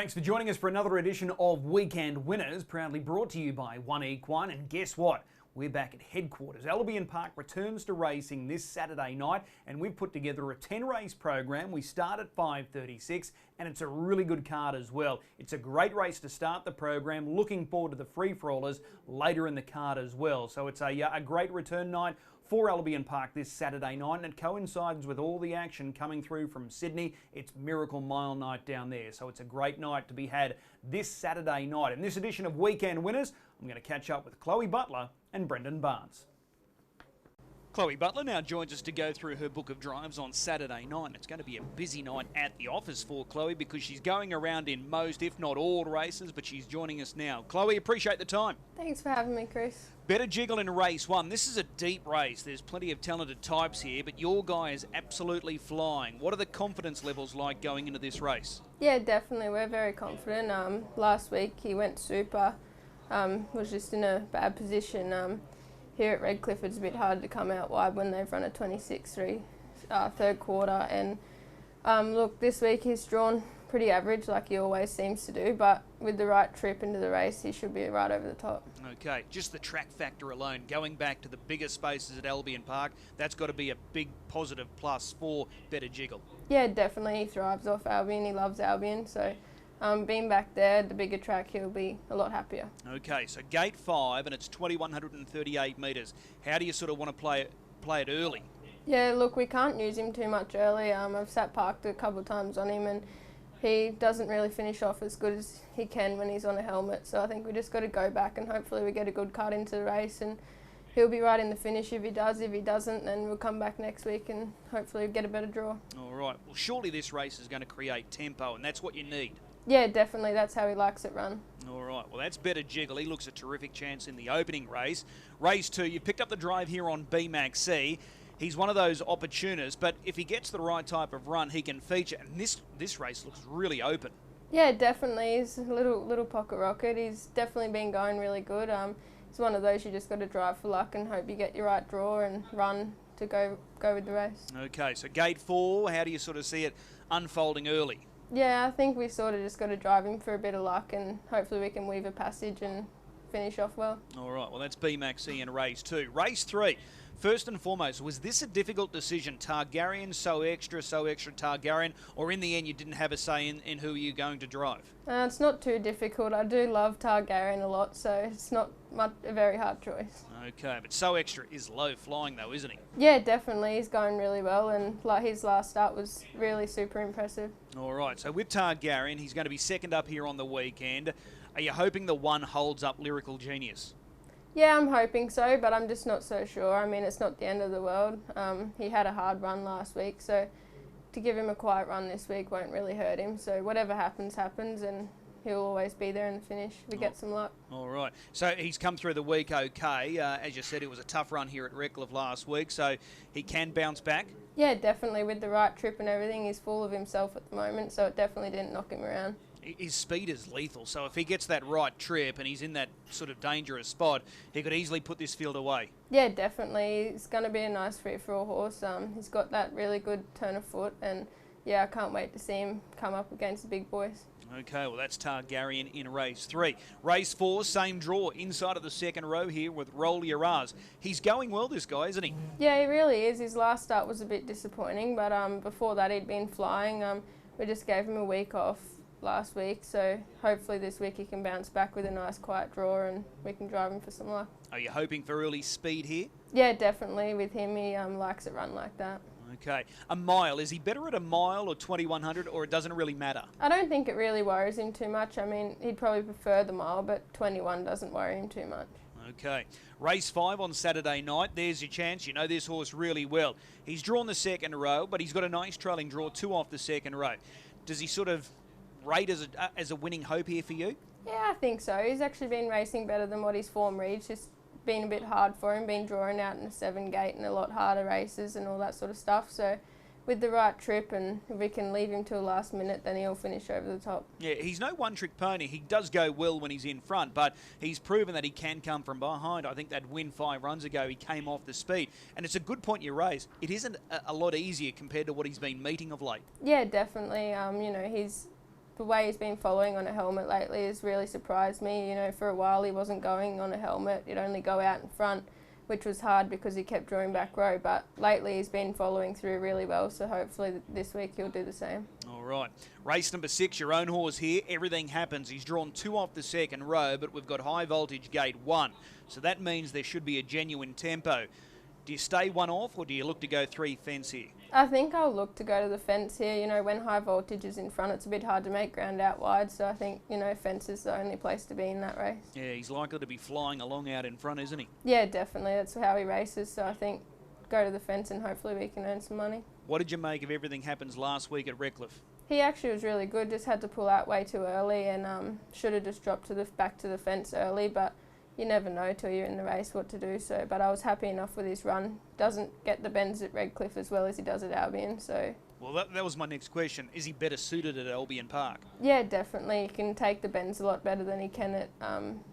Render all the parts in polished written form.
Thanks for joining us for another edition of Weekend Winners, proudly brought to you by One Equine. And guess what? We're back at headquarters. Albion Park returns to racing this Saturday night, and we've put together a 10-race program. We start at 5:36, and it's a really good card as well. It's a great race to start the program. Looking forward to the free-for-allers later in the card as well. So it's a great return night for Albion Park this Saturday night, and it coincides with all the action coming through from Sydney. It's Miracle Mile night down there, so it's a great night to be had this Saturday night. In this edition of Weekend Winners, I'm going to catch up with Chloe Butler and Brendan Barnes. Chloe Butler now joins us to go through her book of drives on Saturday night. It's going to be a busy night at the office for Chloe because she's going around in most, if not all, races, but she's joining us now. Chloe, appreciate the time. Thanks for having me, Chris. Better Jiggle in race one. This is a deep race. There's plenty of talented types here, but your guy is absolutely flying. What are the confidence levels like going into this race? Yeah, definitely. We're very confident. Last week he went super. Was just in a bad position. Here at Redcliffe, it's a bit harder to come out wide when they've run a 26-3 third quarter. And look, this week he's drawn pretty average, like he always seems to do, but with the right trip into the race, he should be right over the top. Okay, just the track factor alone, going back to the bigger spaces at Albion Park, that's got to be a big positive plus for Better Jiggle. Yeah, definitely. He thrives off Albion. He loves Albion, so being back there, the bigger track, he'll be a lot happier. Okay, so gate 5, and it's 2,138 metres. How do you sort of want to play it early? Yeah, look, we can't use him too much early. I've sat parked a couple of times on him, and he doesn't really finish off as good as he can when he's on a helmet. So I think we just got to go back, and hopefully we get a good cut into the race, and he'll be right in the finish if he does. If he doesn't, then we'll come back next week and hopefully get a better draw. All right. Well, surely this race is going to create tempo, and that's what you need. Yeah, definitely. That's how he likes it run. All right. Well, that's Better Jiggle. He looks a terrific chance in the opening race. Race 2, you picked up the drive here on BMAC. He's one of those opportunists, but if he gets the right type of run, he can feature. And this race looks really open. Yeah, definitely. He's a little pocket rocket. He's definitely been going really good. It's one of those you just got to drive for luck and hope you get your right draw and run to go with the race. Okay, so gate 4, how do you sort of see it unfolding early? Yeah, I think we sort of just got to drive him for a bit of luck and hopefully we can weave a passage and finish off well. All right, well, that's BMAC in race 2. Race 3, first and foremost, was this a difficult decision? Targaryen, so extra Targaryen, or in the end you didn't have a say in who you're going to drive? It's not too difficult. I do love Targaryen a lot, so it's not a very hard choice. Okay, but so extra is low flying though, isn't he? Yeah, definitely. He's going really well, and like his last start was really super impressive. All right, so with Targaryen, he's going to be second up here on the weekend. Are you hoping the one holds up Lyrical Genius? Yeah, I'm hoping so, but I'm just not so sure. I mean, it's not the end of the world. He had a hard run last week, so to give him a quiet run this week won't really hurt him. So whatever happens, happens, and he'll always be there in the finish if we get some luck. All right. So he's come through the week okay. As you said, it was a tough run here at Redcliffe last week, so he can bounce back? Yeah, definitely. With the right trip and everything, he's full of himself at the moment, so it definitely didn't knock him around. His speed is lethal, so if he gets that right trip and he's in that sort of dangerous spot, he could easily put this field away. Yeah, definitely. He's going to be a nice free-for-all horse. He's got that really good turn of foot, and yeah, I can't wait to see him come up against the big boys. Okay, well, that's Targaryen in race 3. Race 4, same draw, inside of the second row here with Roll Your R's. He's going well, this guy, isn't he? Yeah, he really is. His last start was a bit disappointing, but before that he'd been flying. We just gave him a week off last week, so hopefully this week he can bounce back with a nice quiet draw and we can drive him for some luck. Are you hoping for early speed here? Yeah, definitely. With him, he likes it run like that. Okay. A mile, is he better at a mile or 2,100, or it doesn't really matter? I don't think it really worries him too much. I mean, he'd probably prefer the mile, but 21 doesn't worry him too much. Okay. Race 5 on Saturday night. There's your chance. You know this horse really well. He's drawn the second row, but he's got a nice trailing draw, 2 off the second row. Does he sort of rate as a winning hope here for you? Yeah, I think so. He's actually been racing better than what his form reads. Just been a bit hard for him, been drawing out in a 7 gate and a lot harder races and all that sort of stuff. So with the right trip, and if we can leave him till last minute, then he'll finish over the top. Yeah, he's no one-trick pony. He does go well when he's in front, but he's proven that he can come from behind. I think that win 5 runs ago, he came off the speed. And it's a good point you raise. It isn't a lot easier compared to what he's been meeting of late. Yeah, definitely. You know, he's the way he's been following on a helmet lately has really surprised me. You know, for a while he wasn't going on a helmet, he'd only go out in front, which was hard because he kept drawing back row, but lately he's been following through really well, so hopefully this week he'll do the same. All right. Race number 6, your own horse here. Everything Happens. He's drawn 2 off the second row, but we've got high voltage gate 1. So that means there should be a genuine tempo. Do you stay 1 off or do you look to go 3 fence here? I think I'll look to go to the fence here. You know, when high voltage is in front, it's a bit hard to make ground out wide, so I think, you know, fence is the only place to be in that race. Yeah, he's likely to be flying along out in front, isn't he? Yeah, definitely. That's how he races, so I think go to the fence and hopefully we can earn some money. What did you make of Everything Happens last week at Redcliffe? He actually was really good, just had to pull out way too early and should have just dropped back to the fence early, but you never know till you're in the race what to do. So, but I was happy enough with his run. Doesn't get the bends at Redcliffe as well as he does at Albion. So. Well, that was my next question. Is he better suited at Albion Park? Yeah, definitely. He can take the bends a lot better than he can at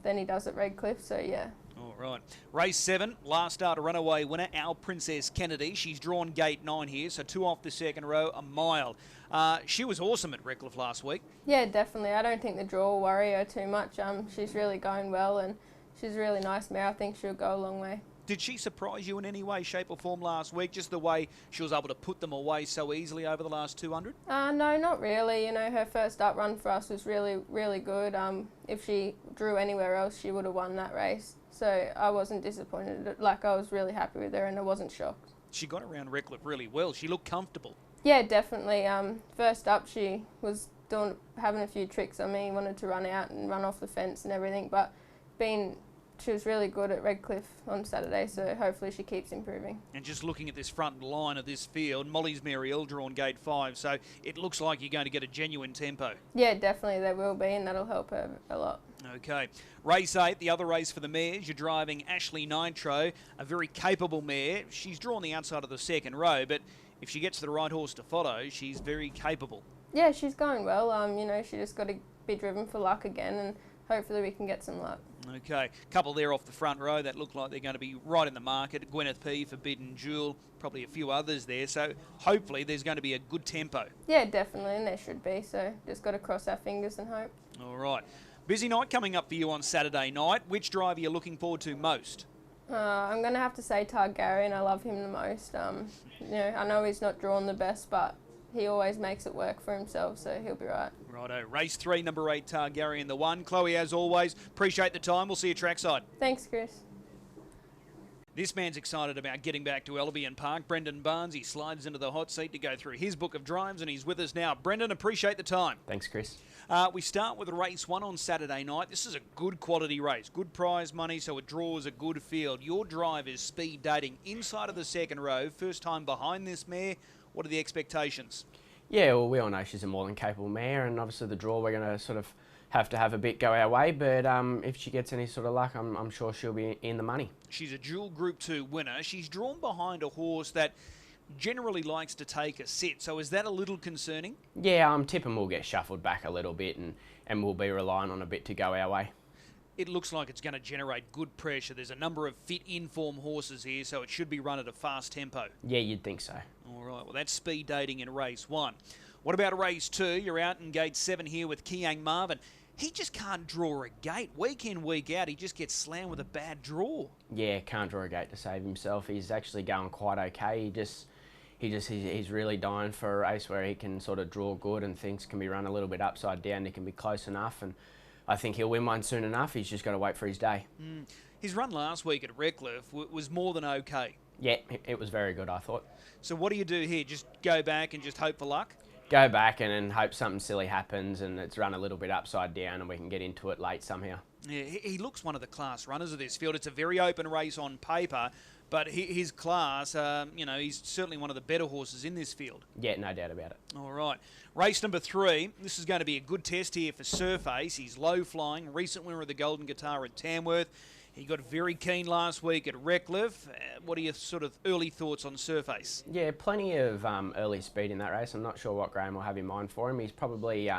than he does at Redcliffe. So yeah. All right. Race 7, last start a runaway winner, Our Princess Kennedy. She's drawn gate 9 here, so 2 off the second row, a mile. She was awesome at Redcliffe last week. Yeah, definitely. I don't think the draw will worry her too much. She's really going well and she's a really nice mare. I think she'll go a long way. Did she surprise you in any way, shape or form last week? Just the way she was able to put them away so easily over the last 200? No, not really. You know, her first up run for us was really, really good. If she drew anywhere else, she would have won that race. So I wasn't disappointed. Like, I was really happy with her and I wasn't shocked. She got around Redcliffe really well. She looked comfortable. Yeah, definitely. First up, she was having a few tricks on me. Wanted to run out and run off the fence and everything, but she was really good at Redcliffe on Saturday, so hopefully she keeps improving. And just looking at this front line of this field, Molly's Mariel drawn gate 5, so it looks like you're going to get a genuine tempo. Yeah, definitely there will be, and that'll help her a lot. Okay. Race 8, the other race for the mares. You're driving Ashley Nitro, a very capable mare. She's drawn the outside of the second row, but if she gets the right horse to follow, she's very capable. Yeah, she's going well. You know, she just got to be driven for luck again, and hopefully we can get some luck. Okay, couple there off the front row that look like they're going to be right in the market. Gwyneth P, Forbidden Jewel, probably a few others there. So hopefully there's going to be a good tempo. Yeah, definitely, and there should be. So just got to cross our fingers and hope. All right. Busy night coming up for you on Saturday night. Which driver are you looking forward to most? I'm going to have to say Targaryen. I love him the most. You know, I know he's not drawn the best, but he always makes it work for himself, so he'll be right. Righto. Race 3, number 8, Targaryen, the 1. Chloe, as always, appreciate the time. We'll see you trackside. Thanks, Chris. This man's excited about getting back to Albion Park. Brendan Barnes, he slides into the hot seat to go through his book of drives, and he's with us now. Brendan, appreciate the time. Thanks, Chris. We start with race 1 on Saturday night. This is a good quality race, good prize money, so it draws a good field. Your drive is speed dating inside of the second row, first time behind this mare. What are the expectations? Yeah, well, we all know she's a more than capable mare, and obviously the draw we're going to sort of have to have a bit go our way, but if she gets any sort of luck, I'm sure she'll be in the money. She's a dual Group 2 winner. She's drawn behind a horse that generally likes to take a sit, so is that a little concerning? Yeah, I'm tipping we'll get shuffled back a little bit and we'll be relying on a bit to go our way. It looks like it's going to generate good pressure. There's a number of fit in-form horses here, so it should be run at a fast tempo. Yeah, you'd think so. All right, well, that's speed dating in race 1. What about race 2? You're out in gate 7 here with Kiang Marvin. He just can't draw a gate. Week in, week out, he just gets slammed with a bad draw. Yeah, can't draw a gate to save himself. He's actually going quite okay. He's really dying for a race where he can sort of draw good and things can be run a little bit upside down. He can be close enough, and I think he'll win one soon enough. He's just got to wait for his day. His run last week at Redcliffe was more than okay. Yeah, it was very good, I thought. So what do you do here? Just go back and just hope for luck? Go back and hope something silly happens and it's run a little bit upside down and we can get into it late somehow. Yeah, he looks one of the class runners of this field. It's a very open race on paper, but his class, you know, he's certainly one of the better horses in this field. Yeah, no doubt about it. All right. Race number 3. This is going to be a good test here for Surface. He's low flying, recent winner of the Golden Guitar at Tamworth. He got very keen last week at Redcliffe. What are your sort of early thoughts on Surface? Yeah, plenty of early speed in that race. I'm not sure what Graham will have in mind for him. He's probably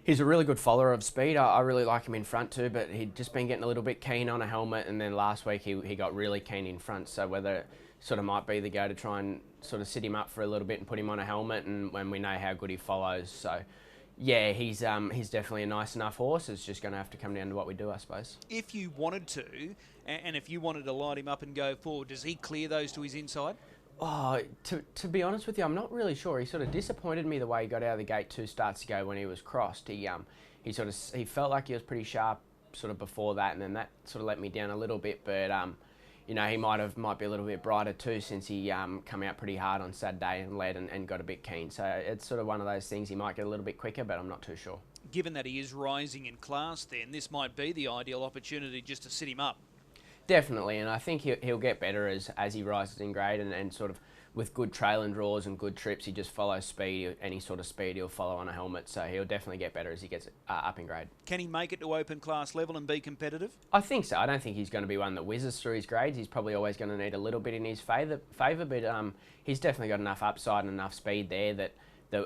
he's a really good follower of speed. I really like him in front too, but he'd just been getting a little bit keen on a helmet, and then last week he got really keen in front. So whether it sort of might be the go to try and sort of sit him up for a little bit and put him on a helmet, and when we know how good he follows. So Yeah, he's definitely a nice enough horse. It's just going to have to come down to what we do, I suppose. If you wanted to, and if you wanted to light him up and go forward, does he clear those to his inside? Oh, to be honest with you, I'm not really sure. He sort of disappointed me the way he got out of the gate 2 starts ago when he was crossed. He felt like he was pretty sharp sort of before that, and then that sort of let me down a little bit. But you know, he might be a little bit brighter too since he come out pretty hard on Saturday and led and got a bit keen. So it's sort of one of those things. He might get a little bit quicker, but I'm not too sure. Given that he is rising in class, then this might be the ideal opportunity just to sit him up. Definitely, and I think he'll get better as he rises in grade, and sort of with good trail and draws and good trips, he just follows speed. Any sort of speed he'll follow on a helmet, so he'll definitely get better as he gets up in grade. Can he make it to open class level and be competitive? I think so. I don't think he's going to be one that whizzes through his grades. He's probably always going to need a little bit in his favour, but he's definitely got enough upside and enough speed there that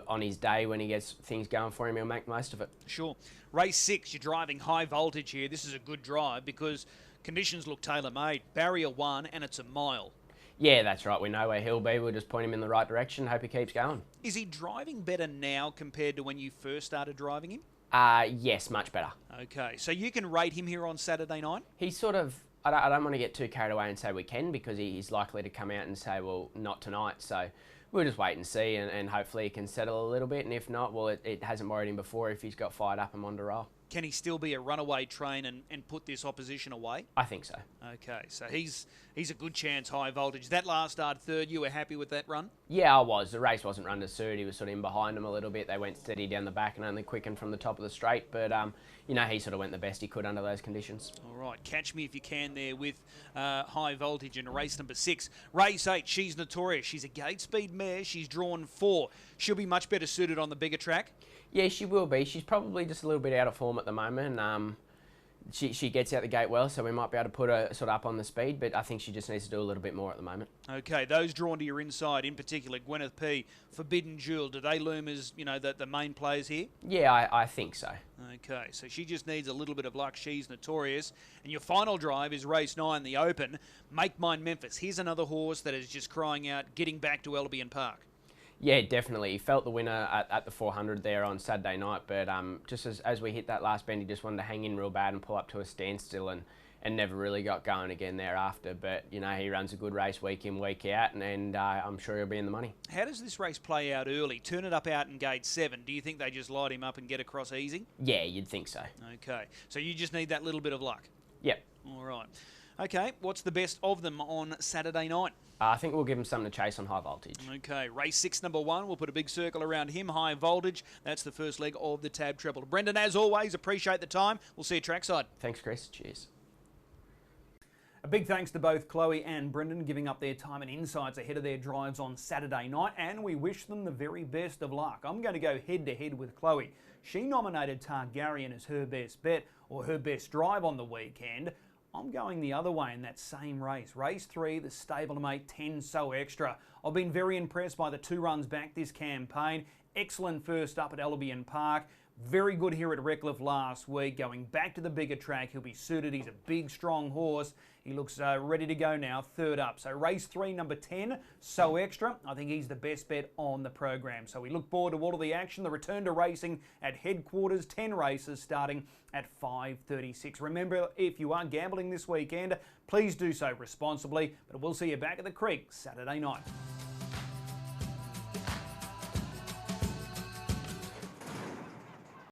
on his day when he gets things going for him, he'll make most of it. Sure. Race 6, you're driving high voltage here. This is a good drive because conditions look tailor-made. Barrier 1 and it's a mile. Yeah, that's right. We know where he'll be. We'll just point him in the right direction. Hope he keeps going. Is he driving better now compared to when you first started driving him? Yes, much better. Okay, so you can rate him here on Saturday night? He's sort of... I don't want to get too carried away and say we can, because he's likely to come out and say, well, not tonight. So we'll just wait and see, and hopefully he can settle a little bit. And if not, well, it hasn't worried him before if he's got fired up and on to roll. Can he still be a runaway train and put this opposition away? I think so. Okay, so he's a good chance high voltage. That last start third, you were happy with that run? Yeah, I was. The race wasn't run to suit. He was sort of in behind him a little bit. They went steady down the back and only quickened from the top of the straight. But, you know, he sort of went the best he could under those conditions. All right, catch me if you can there with high voltage in race number 6. Race 8, she's notorious. She's a gate speed mare. She's drawn 4. She'll be much better suited on the bigger track. Yeah, she will be. She's probably just a little bit out of form at the moment. She gets out the gate well, so we might be able to put her sort of up on the speed, but I think she just needs to do a little bit more at the moment. Okay, those drawn to your inside, in particular, Gwyneth P, Forbidden Jewel, do they loom as, you know, the main players here? Yeah, I think so. Okay, so she just needs a little bit of luck. She's notorious. And your final drive is race 9, the Open. Make Mine Memphis. Here's another horse that is just crying out, getting back to Albion Park. Yeah, definitely. He felt the winner at the 400 there on Saturday night, but just as we hit that last bend, he just wanted to hang in real bad and pull up to a standstill and never really got going again thereafter. But, you know, he runs a good race week in, week out, and I'm sure he'll be in the money. How does this race play out early? Turn it up out in gate 7. Do you think they just light him up and get across easy? Yeah, you'd think so. Okay, so you just need that little bit of luck? Yep. All right. Okay, what's the best of them on Saturday night? I think we'll give him something to chase on high voltage. Okay, race 6, number 1. We'll put a big circle around him, high voltage. That's the first leg of the Tab Treble. Brendan, as always, appreciate the time. We'll see you trackside. Thanks, Chris. Cheers. A big thanks to both Chloe and Brendan giving up their time and insights ahead of their drives on Saturday night, and we wish them the very best of luck. I'm going to go head-to-head with Chloe. She nominated Targaryen as her best bet, or her best drive on the weekend. I'm going the other way in that same race. Race 3, the stablemate 10 So Extra. I've been very impressed by the 2 runs back this campaign. Excellent first up at Albion Park. Very good here at Redcliffe last week. Going back to the bigger track, he'll be suited. He's a big, strong horse. He looks ready to go now, third up. So race 3, number 10, So Extra. I think he's the best bet on the program. So we look forward to all of the action. The return to racing at headquarters, 10 races starting at 5:36. Remember, if you are gambling this weekend, please do so responsibly. But we'll see you back at the Creek Saturday night.